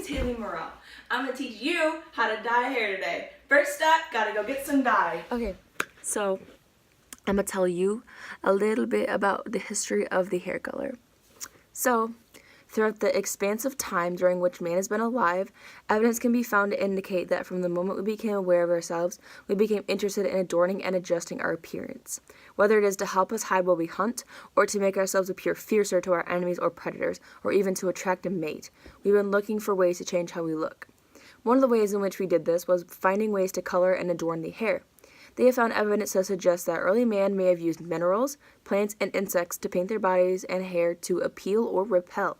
is Haley Morrell. I'm gonna teach you how to dye hair today. First step, gotta go get some dye. Okay, so I'm gonna tell you a little bit about the history of the hair color. So, throughout the expansive time during which man has been alive, evidence can be found to indicate that from the moment we became aware of ourselves, we became interested in adorning and adjusting our appearance. Whether it is to help us hide while we hunt, or to make ourselves appear fiercer to our enemies or predators, or even to attract a mate, we've been looking for ways to change how we look. One of the ways in which we did this was finding ways to color and adorn the hair. They have found evidence to suggest that early man may have used minerals, plants, and insects to paint their bodies and hair to appeal or repel.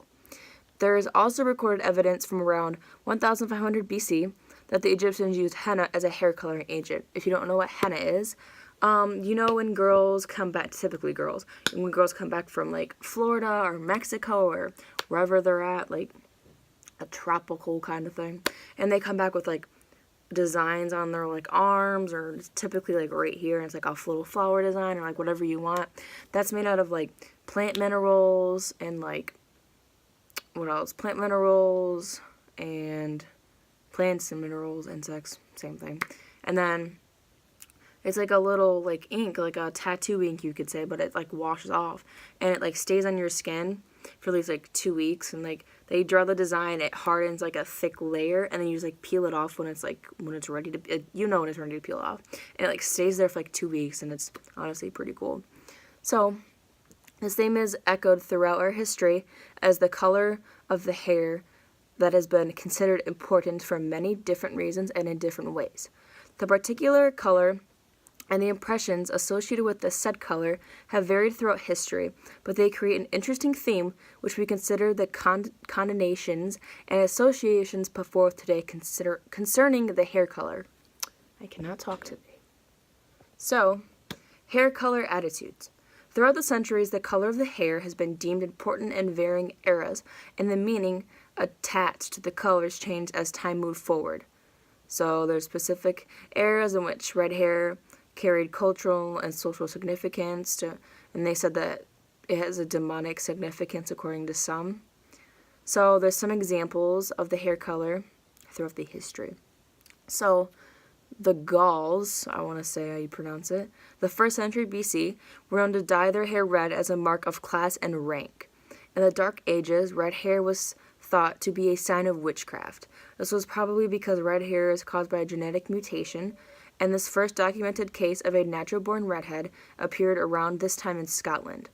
There is also recorded evidence from around 1500 BC that the Egyptians used henna as a hair coloring agent. If you don't know what henna is, you know when girls come back, typically girls, when girls come back from like Florida or Mexico or wherever they're at, like a tropical kind of thing, and they come back with like designs on their like arms, or it's typically like right here, and it's like a little flower design or like whatever you want. That's made out of like plant minerals and like what else? Plant minerals and plants and minerals, insects, same thing. And then it's like a little like ink, like a tattoo ink you could say, but it like washes off and it like stays on your skin for at least like 2 weeks, and like they draw the design, it hardens like a thick layer, and then you just like peel it off when it's ready to, you know when it's ready to peel off, and it like stays there for like 2 weeks, and it's honestly pretty cool. So this theme is echoed throughout our history as the color of the hair that has been considered important for many different reasons and in different ways. The particular color and the impressions associated with the said color have varied throughout history, but they create an interesting theme which we consider the connotations and associations put forth today concerning the hair color. I cannot talk today. So, hair color attitudes. Throughout the centuries, the color of the hair has been deemed important in varying eras, and the meaning attached to the colors changed as time moved forward. So there's specific eras in which red hair carried cultural and social significance, and they said that it has a demonic significance according to some. So there's some examples of the hair color throughout the history. So the Gauls, I want to say how you pronounce it, the 1st century BC, were known to dye their hair red as a mark of class and rank. In the Dark Ages, red hair was thought to be a sign of witchcraft. This was probably because red hair is caused by a genetic mutation, and this first documented case of a natural-born redhead appeared around this time in Scotland.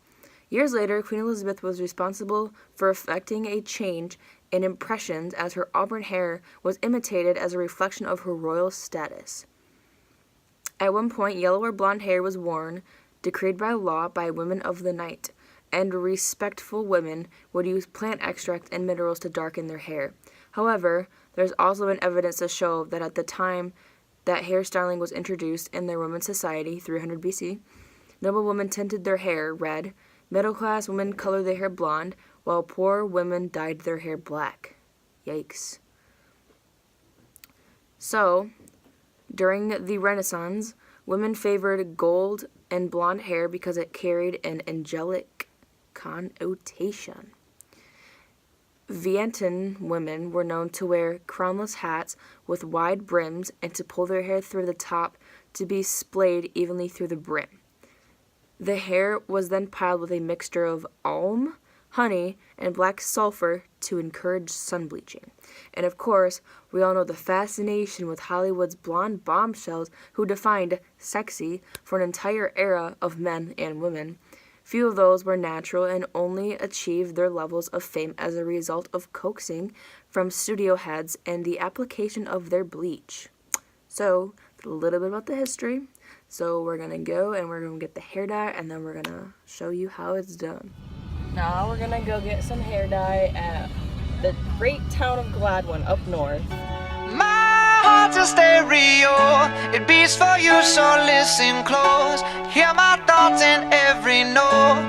Years later, Queen Elizabeth was responsible for effecting a change in impressions as her auburn hair was imitated as a reflection of her royal status. At one point, yellow or blonde hair was worn, decreed by law by women of the night, and respectful women would use plant extract and minerals to darken their hair. However, there's also been evidence to show that at the time that hairstyling was introduced in their women's society, 300 BC, noble women tinted their hair red, middle-class women colored their hair blonde, while poor women dyed their hair black. Yikes. So, during the Renaissance, women favored gold and blonde hair because it carried an angelic connotation. Vientiane women were known to wear crownless hats with wide brims and to pull their hair through the top to be splayed evenly through the brim. The hair was then piled with a mixture of alum, honey, and black sulfur to encourage sun bleaching. And of course, we all know the fascination with Hollywood's blonde bombshells who defined sexy for an entire era of men and women. Few of those were natural and only achieved their levels of fame as a result of coaxing from studio heads and the application of their bleach. So, a little bit about the history. So we're going to go and we're going to get the hair dye, and then we're going to show you how it's done. Now we're going to go get some hair dye at the great town of Gladwin up north. My heart's a stereo, it beats for you, so listen close. Hear my thoughts in every note.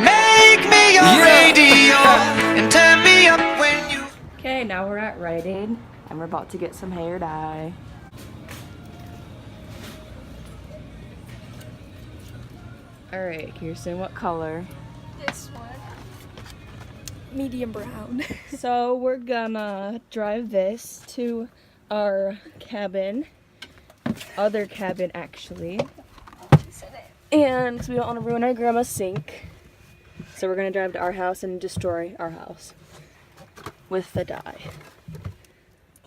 Make me your radio and turn me up when you... Okay, now we're at Rite Aid, and we're about to get some hair dye. Alright, Kirsten, what color? This one. medium brown. So we're gonna drive this to our cabin, other cabin actually, and 'cause we don't want to ruin our grandma's sink. So we're gonna drive to our house and destroy our house with the dye.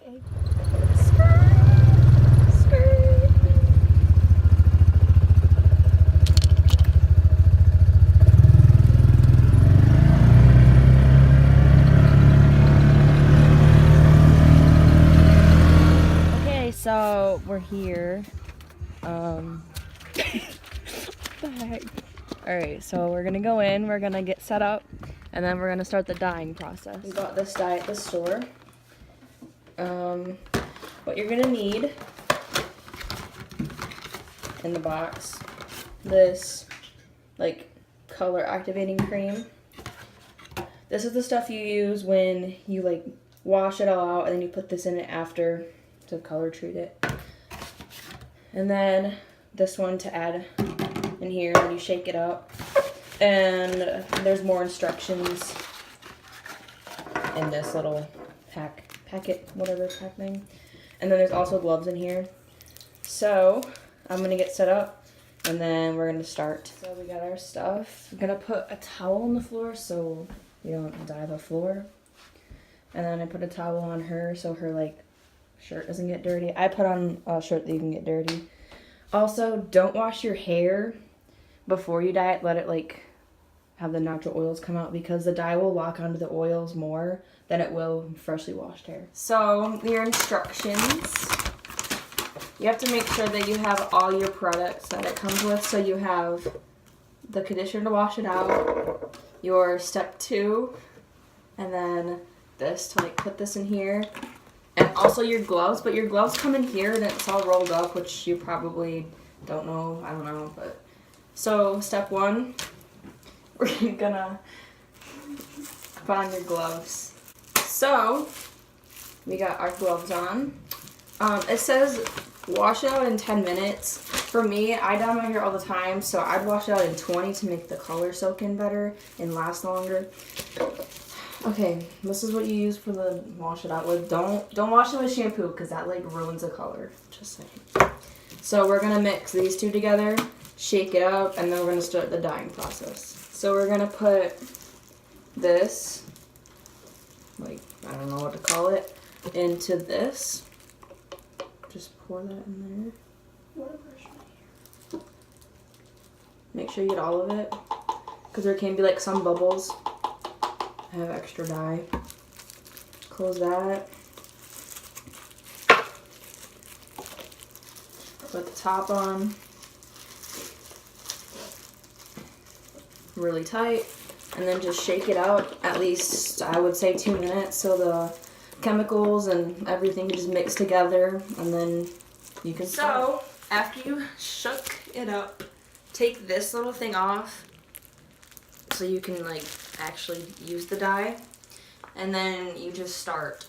Okay. Okay, so we're here. Alright, so we're gonna go in, we're gonna get set up, and then we're gonna start the dyeing process. We got this dye at the store. What you're gonna need in the box, this like color activating cream. This is the stuff you use when you like wash it all out and then you put this in it after to color treat it. And then this one to add in here when you shake it up. And there's more instructions in this little packet, whatever pack thing. And then there's also gloves in here. So I'm gonna get set up and then we're gonna start. So we got our stuff. I'm gonna put a towel on the floor so you don't dye the floor. And then I put a towel on her so her like shirt doesn't get dirty. I put on a shirt that you can get dirty. Also, don't wash your hair before you dye it. Let it like have the natural oils come out because the dye will lock onto the oils more than it will freshly washed hair. So your instructions, you have to make sure that you have all your products that it comes with. So you have the conditioner to wash it out, your step 2, and then this to like put this in here. And also your gloves, but your gloves come in here and it's all rolled up, which you probably don't know, I don't know, but. So step 1, we're gonna put on your gloves. So, we got our gloves on. It says wash it out in 10 minutes. For me, I dye my hair all the time, so I'd wash it out in 20 to make the color soak in better and last longer. Okay, this is what you use for the wash it out with. Don't wash it with shampoo because that like ruins the color. Just saying. So we're gonna mix these two together, shake it up, and then we're gonna start the dyeing process. So we're gonna put this, like I don't know what to call it, into this. Just pour that in there. What a brush right here. Make sure you get all of it, because there can be like some bubbles. I have extra dye. Close that. Put the top on. Really tight. And then just shake it out at least, I would say 2 minutes so the chemicals and everything just mix together and then you can start. So, after you shook it up, take this little thing off so you can like actually use the dye, and then you just start.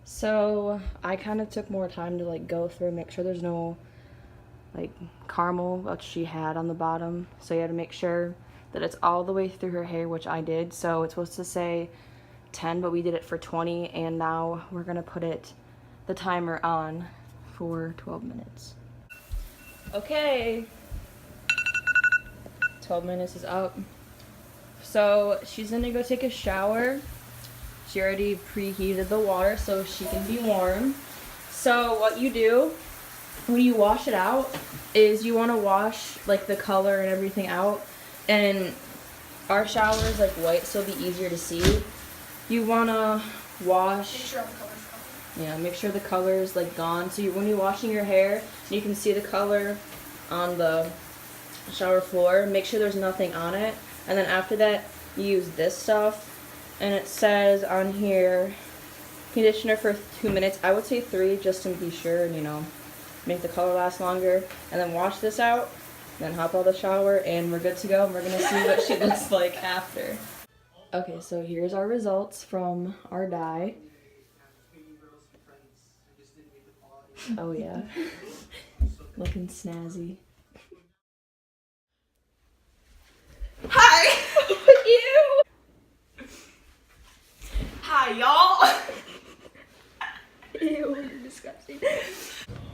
So I kind of took more time to like go through, make sure there's no like caramel, which she had on the bottom. So you had to make sure that it's all the way through her hair, which I did. So it's supposed to say 10, but we did it for 20, and now we're gonna put the timer on for 12 minutes. Okay, 12 minutes is up. So she's gonna go take a shower. She already preheated the water so she can be warm. So what you do when you wash it out is you want to wash like the color and everything out. And our shower is like white, so it'll be easier to see. You want to wash. Make sure all the color's gone. Yeah, make sure the color is like gone. So when you're washing your hair, you can see the color on the shower floor. Make sure there's nothing on it. And then after that, you use this stuff. And it says on here, conditioner for 2 minutes. I would say 3 just to be sure and, you know, make the color last longer. And then wash this out. Then hop out of the shower and we're good to go. And we're going to see what she looks like after. Okay, so here's our results from our dye. Oh yeah. Looking snazzy. Hi! You! Hi, y'all! Ew, you're disgusting.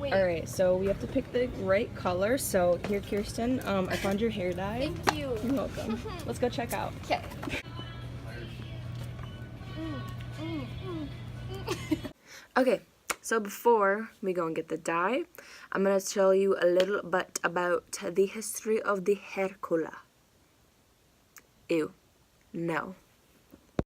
Alright, so we have to pick the right color. So here, Kirsten, I found your hair dye. Thank you. You're welcome. Let's go check out. Okay. Okay, so before we go and get the dye, I'm going to tell you a little bit about the history of the hair color. Ew. No.